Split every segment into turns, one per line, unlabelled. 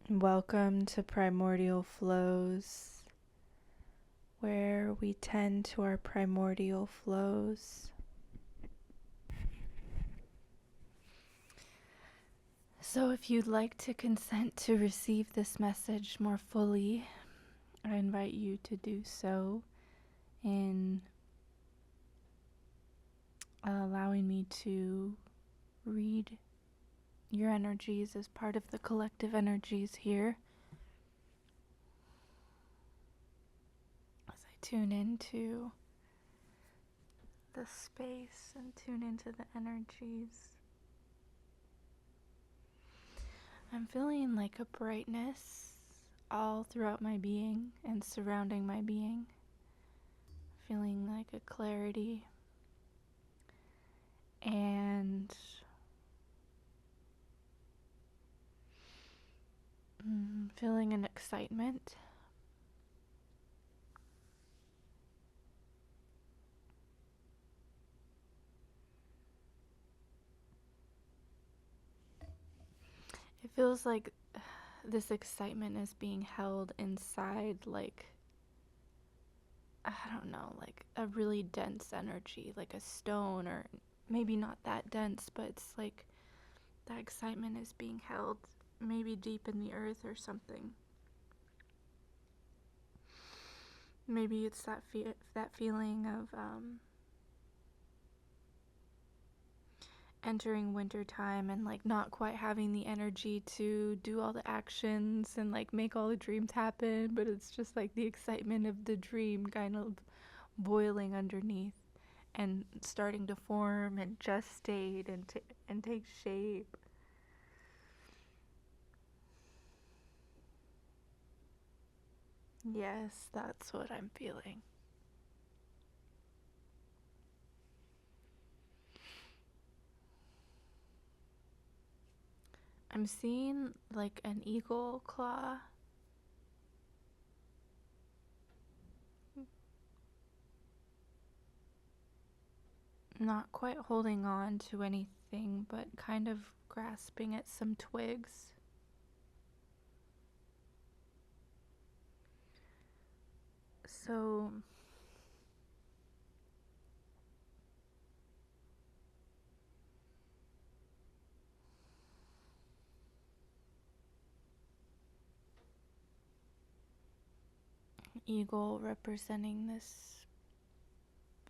Welcome to Primordial Flows, where we tend to our primordial flows. So, if you'd like to consent to receive this message more fully, I invite you to do so in allowing me to read your energies as part of the collective energies here. As I tune into the space and tune into the energies, I'm feeling like a brightness all throughout my being and surrounding my being. Feeling like a clarity and feeling an excitement. It feels like this excitement is being held inside, like, I don't know, like a really dense energy, like a stone, or maybe not that dense, but it's like that excitement is being held maybe deep in the earth or something. Maybe it's that feeling of entering wintertime and like not quite having the energy to do all the actions and like make all the dreams happen, but it's just like the excitement of the dream kind of boiling underneath and starting to form and gestate and take shape. Yes, that's what I'm feeling. I'm seeing like an eagle claw. Not quite holding on to anything, but kind of grasping at some twigs. So eagle representing this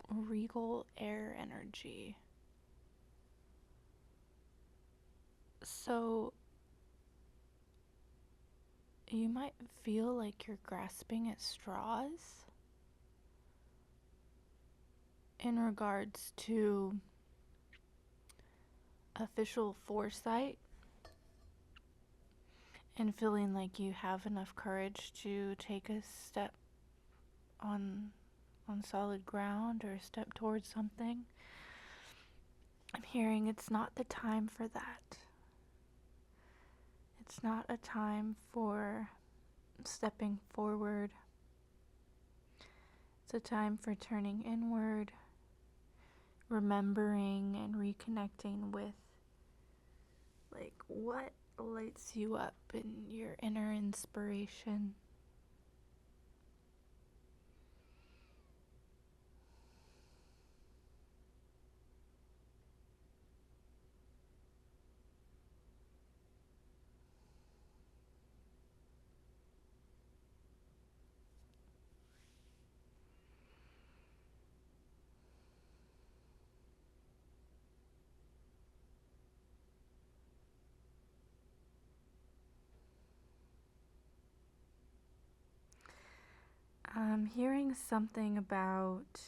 regal air energy. So you might feel like you're grasping at straws in regards to official foresight and feeling like you have enough courage to take a step on solid ground or a step towards something. I'm hearing it's not the time for that. It's not a time for stepping forward. It's a time for turning inward, remembering and reconnecting with like what lights you up in your inner inspiration. I'm hearing something about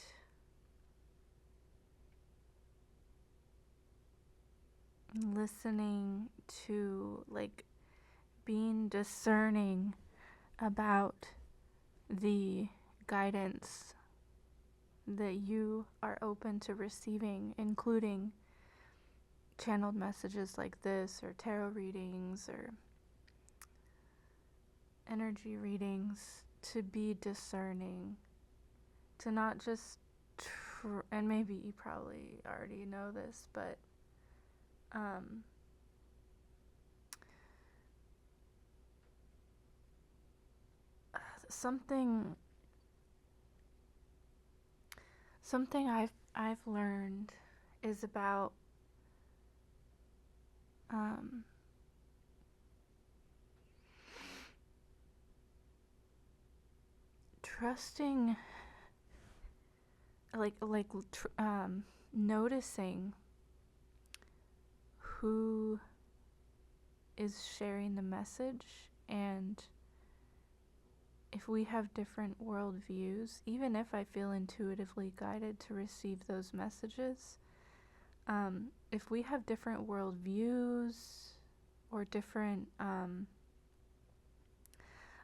listening to, like, being discerning about the guidance that you are open to receiving, including channeled messages like this, or tarot readings, or energy readings, to be discerning, to not just and maybe you probably already know this, but something I've learned is about trusting, noticing who is sharing the message, and if we have different worldviews, even if I feel intuitively guided to receive those messages, if we have different worldviews or different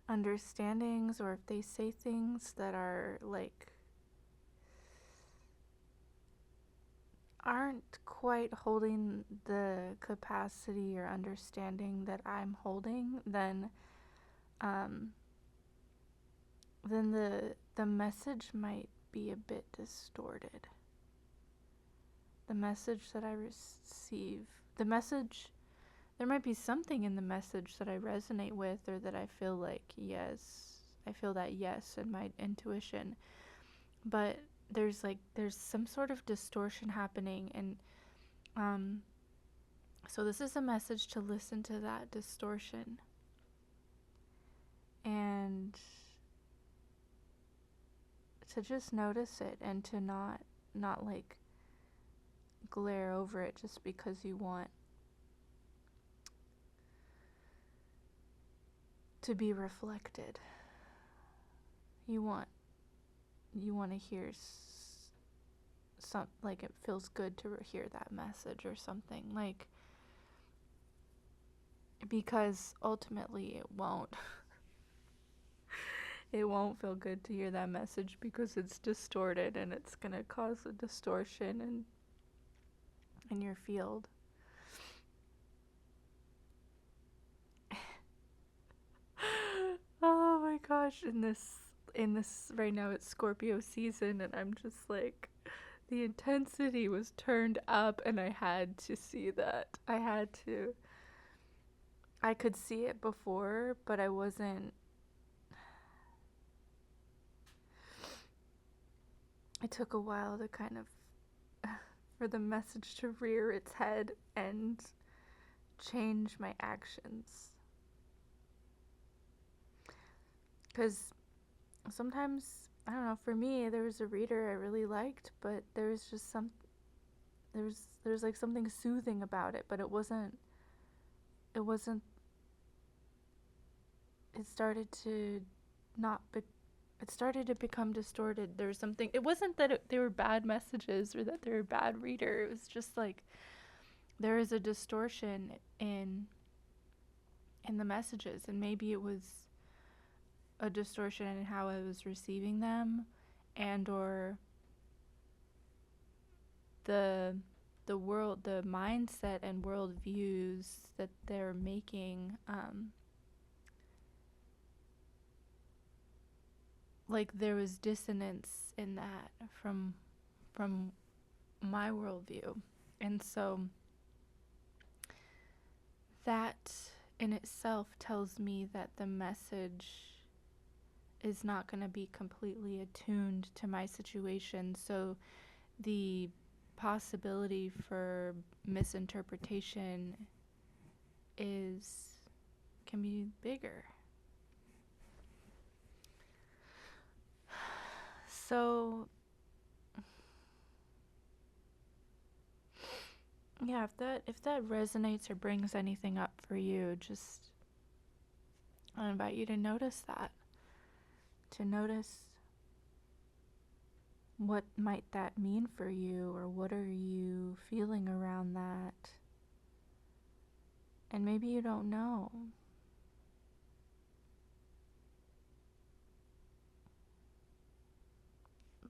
understandings, or if they say things that are aren't quite holding the capacity or understanding that I'm holding, then the message might be a bit distorted. The message that I receive, there might be something in the message that I resonate with, or that I feel that yes in my intuition, but there's some sort of distortion happening, and so this is a message to listen to that distortion and to just notice it, and to not glare over it just because you want to be reflected. You want to hear it feels good to hear that message or something, because ultimately it won't. It won't feel good to hear that message because it's distorted, and it's going to cause a distortion in your field. Oh my gosh, in this right now it's Scorpio season, and I'm just the intensity was turned up, and I had to see that. I could see it before, but I wasn't. It took a while to kind of for the message to rear its head and change my actions. Because sometimes, I don't know, for me, there was a reader I really liked, but there was just there's something soothing about it, but it wasn't, it started to become distorted. There was something, it wasn't that they were bad messages or that they were a bad reader. It was just there is a distortion in the messages, and maybe it was a distortion in how I was receiving them, and or the mindset and worldviews that they're making, there was dissonance in that from my worldview, and so that in itself tells me that the message is not going to be completely attuned to my situation, so the possibility for misinterpretation can be bigger. So yeah, if that resonates or brings anything up for you, I invite you to notice that. To notice what might that mean for you, or what are you feeling around that? And maybe you don't know.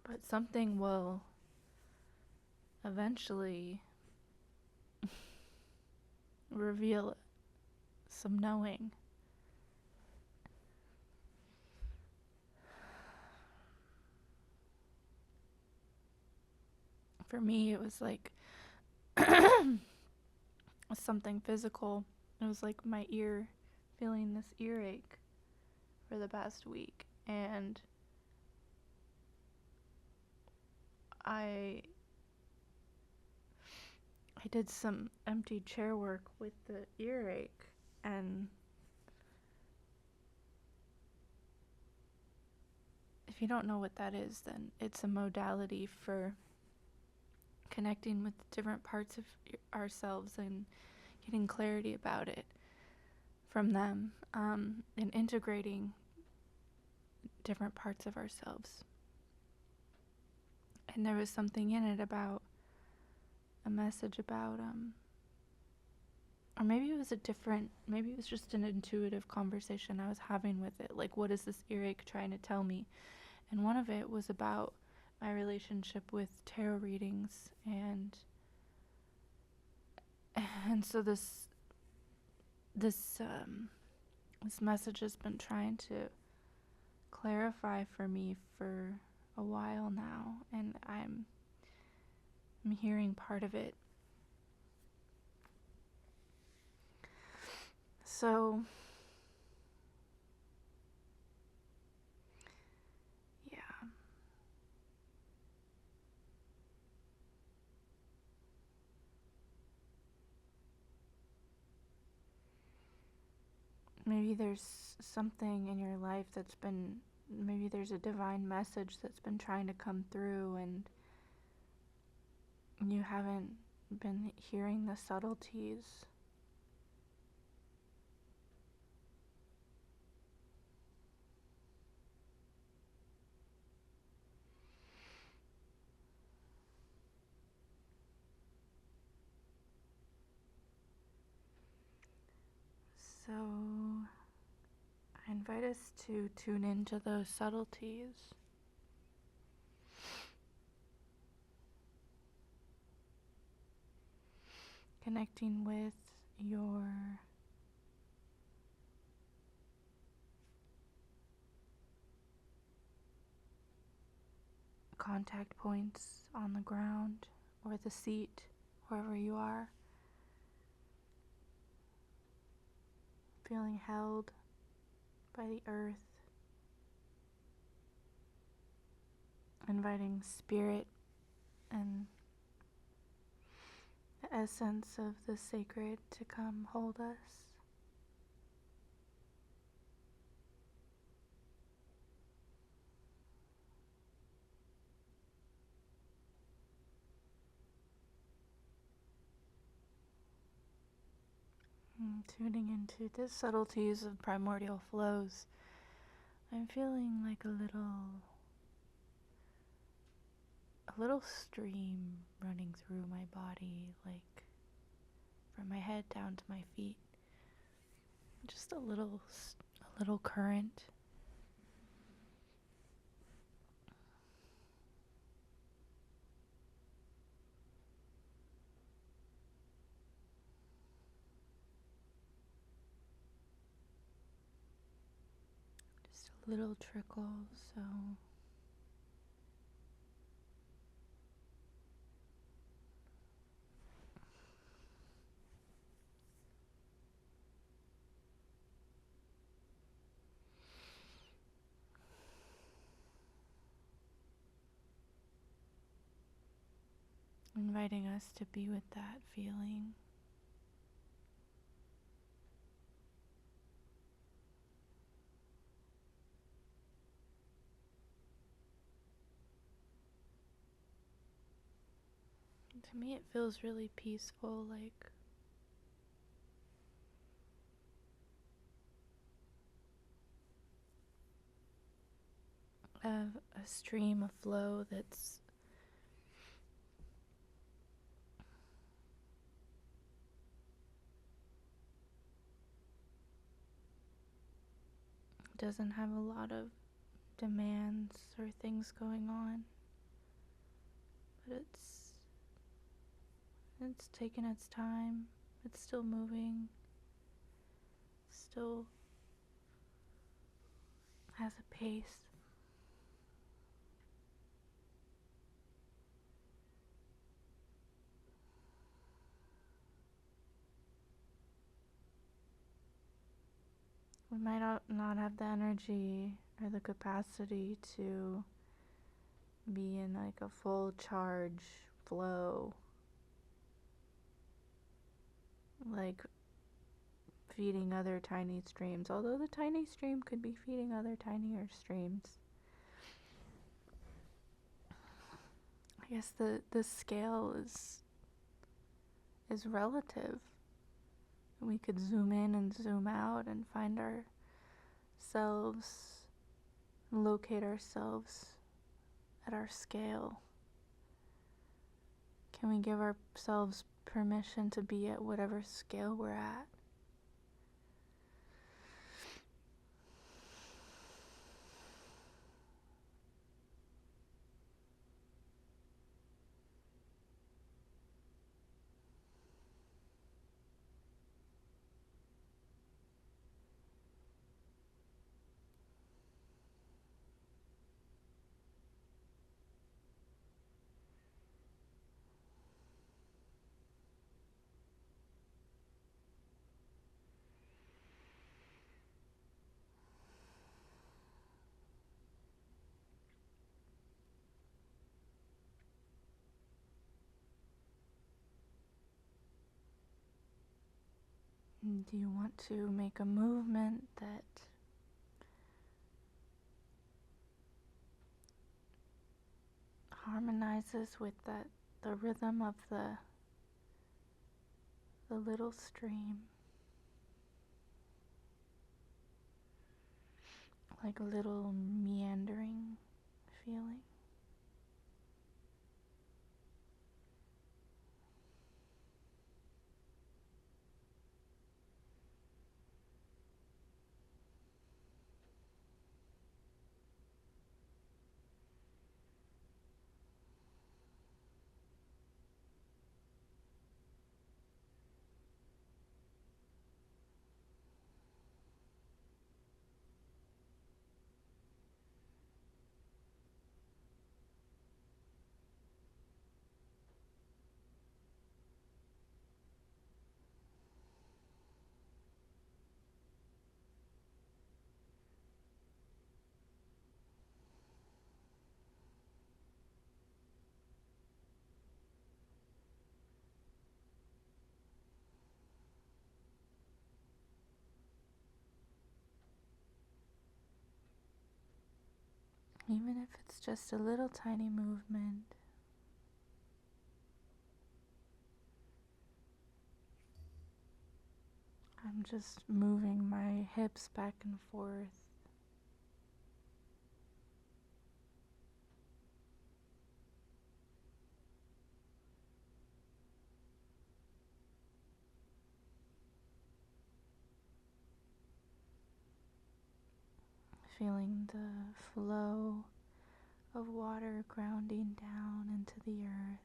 But something will eventually reveal some knowing. For me, it was something physical. It was my ear, feeling this earache for the past week. and I did some empty chair work with the earache, and if you don't know what that is, then it's a modality for connecting with different parts of ourselves and getting clarity about it from them, and integrating different parts of ourselves. And there was something in it about a message about, or maybe it was just an intuitive conversation I was having with it. Like, what is this earache trying to tell me? And one of it was about my relationship with tarot readings, and so this message has been trying to clarify for me for a while now, and I'm hearing part of it. So yeah. Maybe there's something in your life maybe there's a divine message that's been trying to come through, and you haven't been hearing the subtleties. So I invite us to tune into those subtleties. Connecting with your contact points on the ground or the seat, wherever you are. Feeling held by the earth. Inviting spirit and the essence of the sacred to come hold us. Tuning into the subtleties of primordial flows, I'm feeling like a little stream running through my body, like from my head down to my feet. Just a little current. Just a little trickle, so inviting us to be with that feeling. To me, it feels really peaceful, like a stream, a flow that's doesn't have a lot of demands or things going on, but it's taking its time. It's still moving, still has a pace. We might not have the energy or the capacity to be in like a full charge flow, like feeding other tiny streams, although the tiny stream could be feeding other tinier streams. I guess the scale is relative. We could zoom in and zoom out and find ourselves, locate ourselves at our scale. Can we give ourselves permission to be at whatever scale we're at? Do you want to make a movement that harmonizes with the rhythm of the little stream? Like a little meandering feeling? Even if it's just a little tiny movement. I'm just moving my hips back and forth. Feeling the flow of water grounding down into the earth.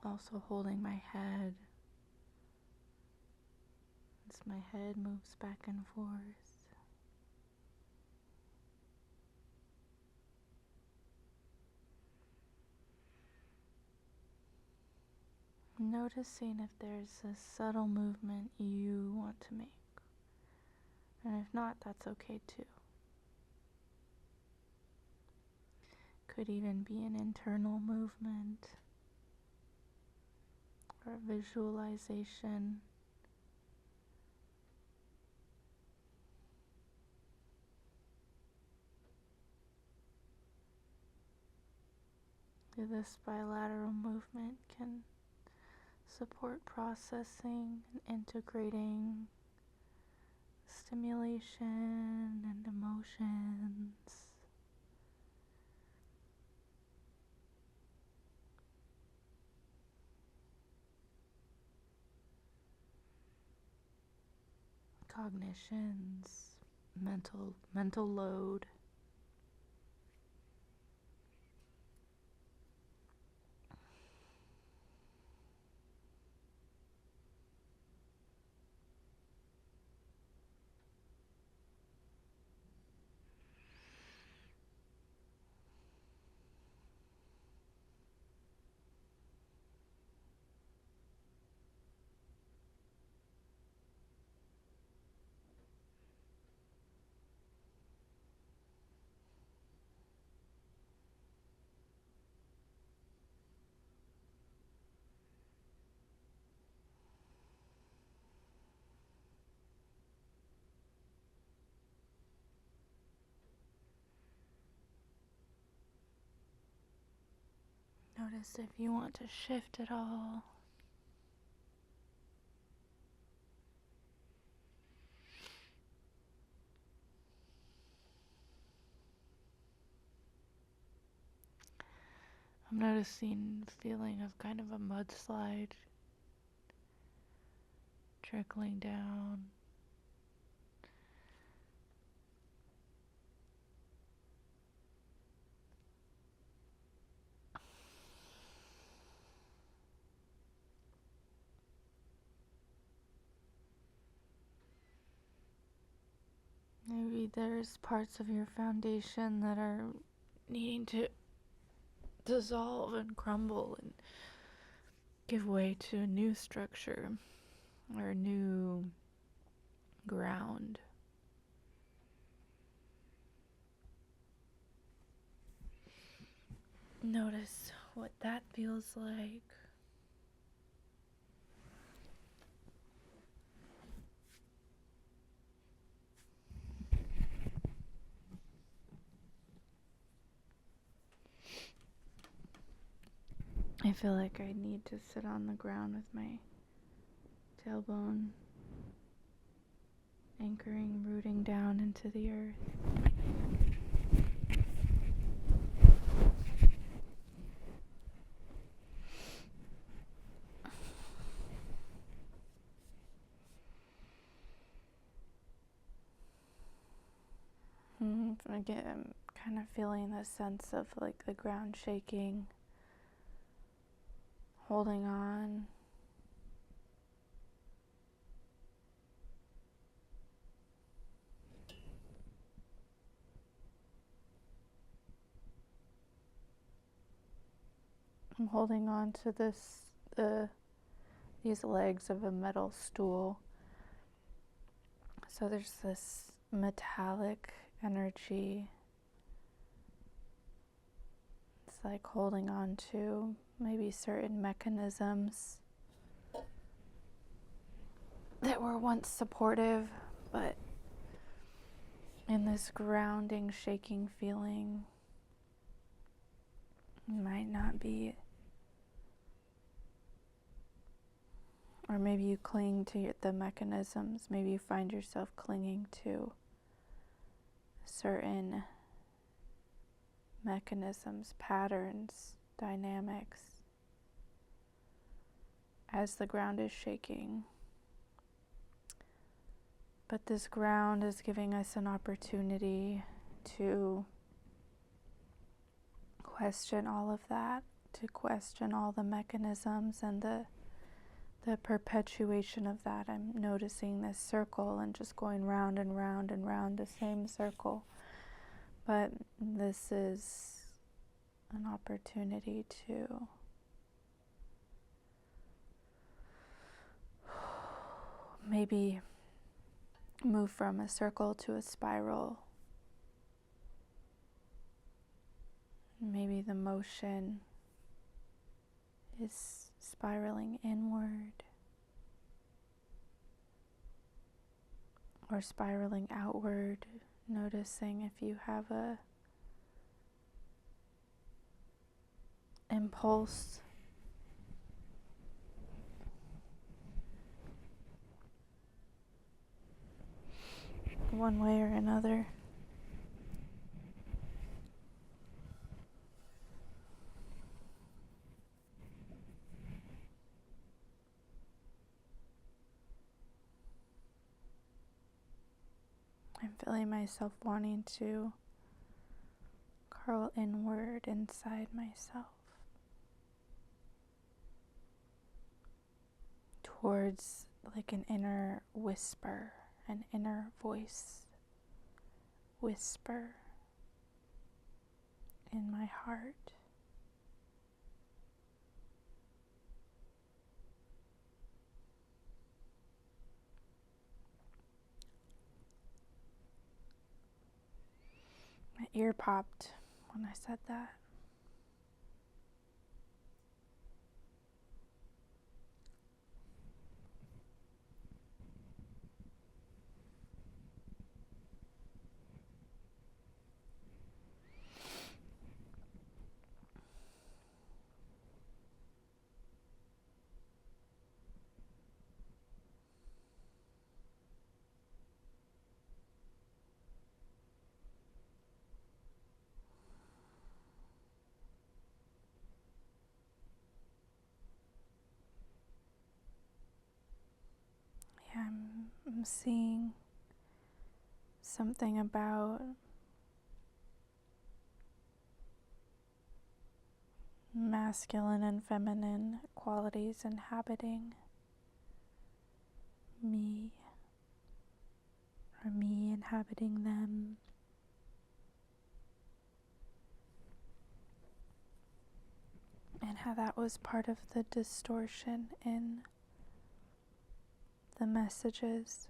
Also holding my head as my head moves back and forth. Noticing if there's a subtle movement you want to make. And if not, that's okay too. Could even be an internal movement or a visualization. This bilateral movement can support processing and integrating stimulation and emotions. Cognitions, mental load. Notice if you want to shift at all. I'm noticing the feeling of kind of a mudslide trickling down. Maybe there's parts of your foundation that are needing to dissolve and crumble and give way to a new structure or a new ground. Notice what that feels like. I feel like I need to sit on the ground with my tailbone anchoring, rooting down into the earth. Again, I'm kind of feeling the sense of like the ground shaking, holding on. I'm holding on to these legs of a metal stool. So there's this metallic energy. It's like holding on to maybe certain mechanisms that were once supportive, but in this grounding, shaking feeling might not be. Or maybe you cling to the mechanisms. Maybe you find yourself clinging to certain mechanisms, patterns, dynamics as the ground is shaking. But this ground is giving us an opportunity to question all of that, to question all the mechanisms and the perpetuation of that. I'm noticing this circle and just going round and round and round the same circle. But this is an opportunity to maybe move from a circle to a spiral. Maybe the motion is spiraling inward or spiraling outward, noticing if you have a impulse one way or another. I'm feeling myself wanting to curl inward inside myself towards like an inner whisper, an inner voice whisper in my heart. My ear popped when I said that. I'm seeing something about masculine and feminine qualities inhabiting me, or me inhabiting them. And how that was part of the distortion in the messages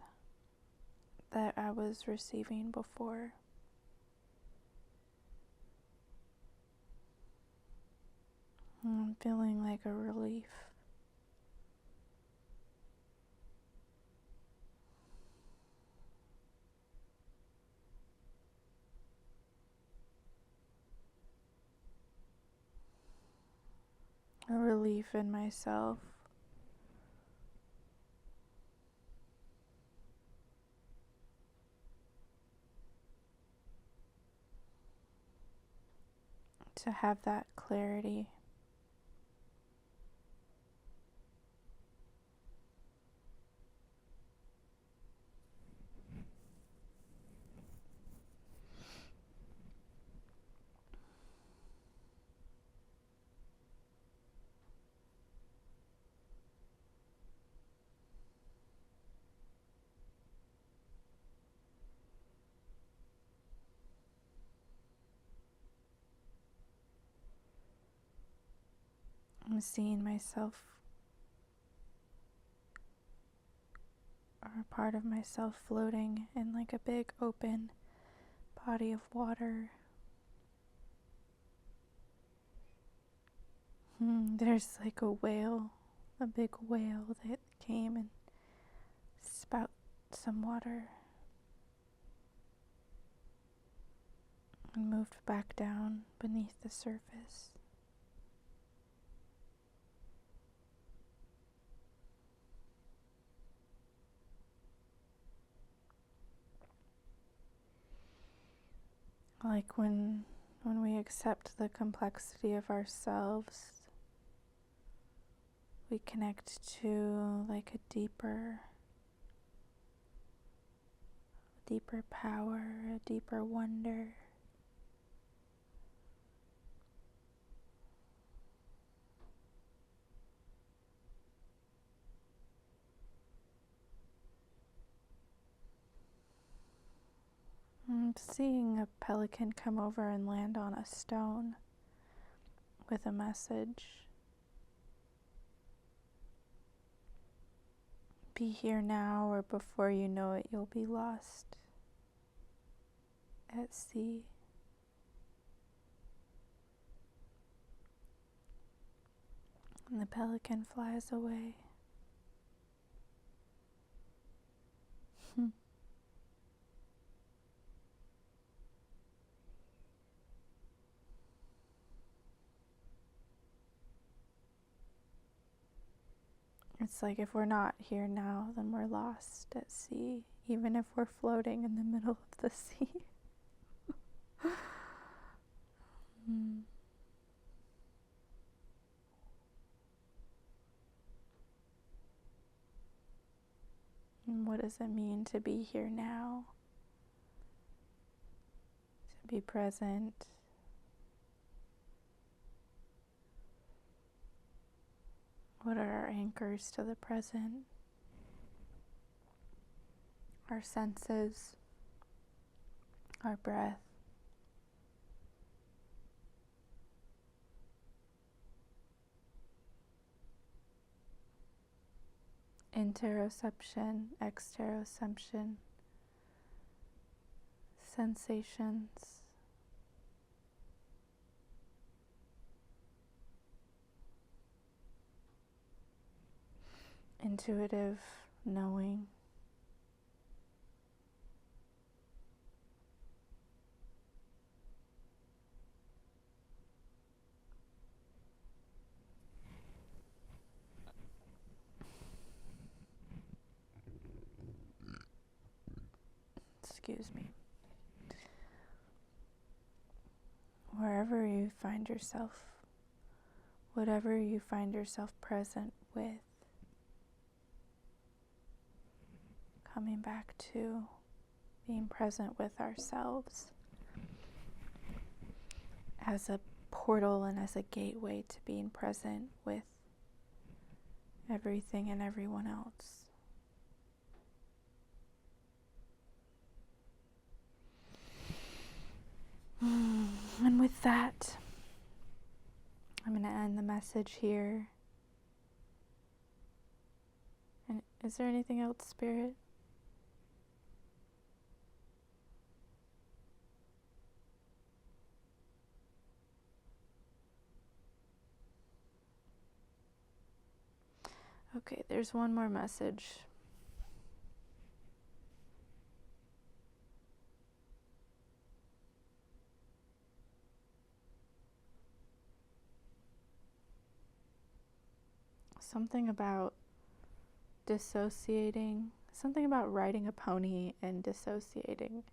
that I was receiving before. I'm feeling like a relief. A relief in myself. To have that clarity. I'm seeing myself, or a part of myself, floating in like a big open body of water. There's like a whale, a big whale that came and spout some water and moved back down beneath the surface. Like when we accept the complexity of ourselves, we connect to like a deeper power, a deeper wonder. I'm seeing a pelican come over and land on a stone with a message. Be here now, or before you know it, you'll be lost at sea. And the pelican flies away. It's like if we're not here now, then we're lost at sea, even if we're floating in the middle of the sea. And what does it mean to be here now? To be present. What are our anchors to the present? Our senses, our breath. Interoception, exteroception, sensations, intuitive knowing. Excuse me. Wherever you find yourself, whatever you find yourself present with, coming back to being present with ourselves as a portal and as a gateway to being present with everything and everyone else. And with that, I'm going to end the message here. And is there anything else, Spirit? Okay, there's one more message. Something about dissociating, something about riding a pony and dissociating.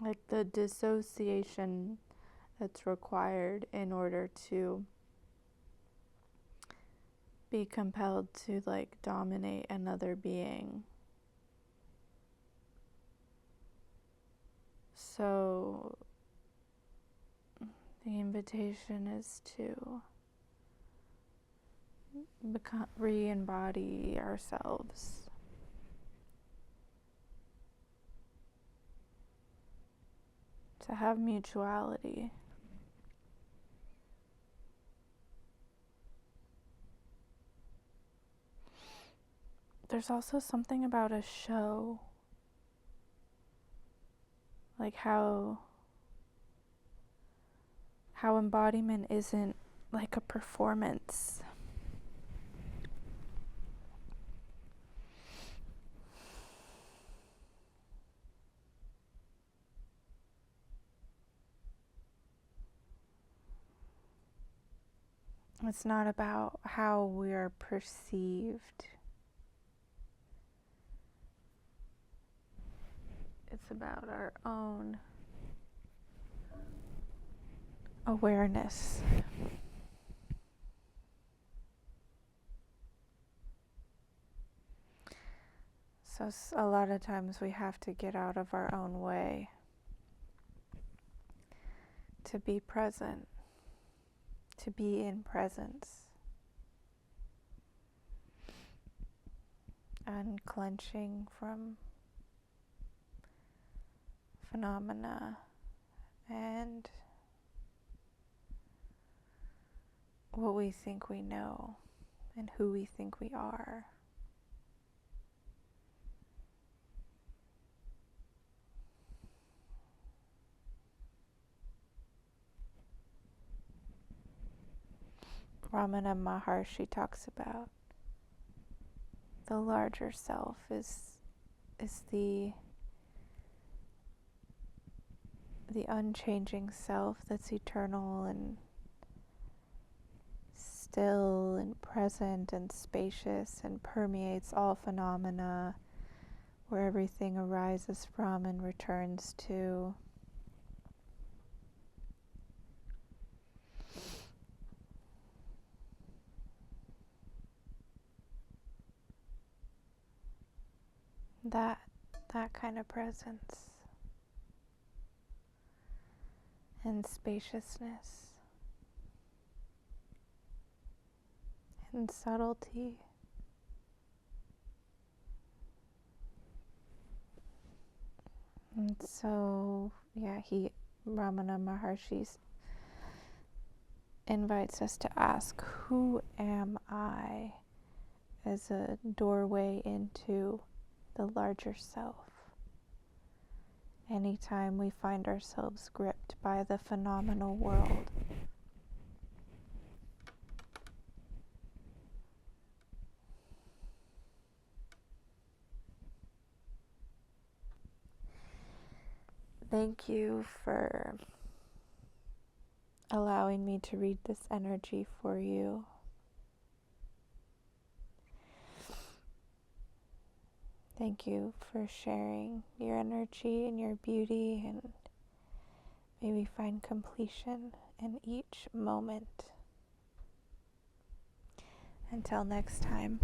Like the dissociation that's required in order to be compelled to like dominate another being. So the invitation is to re-embody ourselves. To have mutuality. There's also something about a show. Like how embodiment isn't like a performance. It's not about how we're perceived. It's about our own awareness. So a lot of times we have to get out of our own way to be present, to be in presence. Unclenching from phenomena and what we think we know and who we think we are. Ramana Maharshi talks about the larger self is the unchanging self that's eternal and still and present and spacious and permeates all phenomena, where everything arises from and returns to. That kind of presence and spaciousness and subtlety. And so, Ramana Maharshi invites us to ask, who am I, as a doorway into the larger self. Anytime we find ourselves gripped by the phenomenal world, thank you for allowing me to read this energy for you. Thank you for sharing your energy and your beauty, and May we find completion in each moment. Until next time.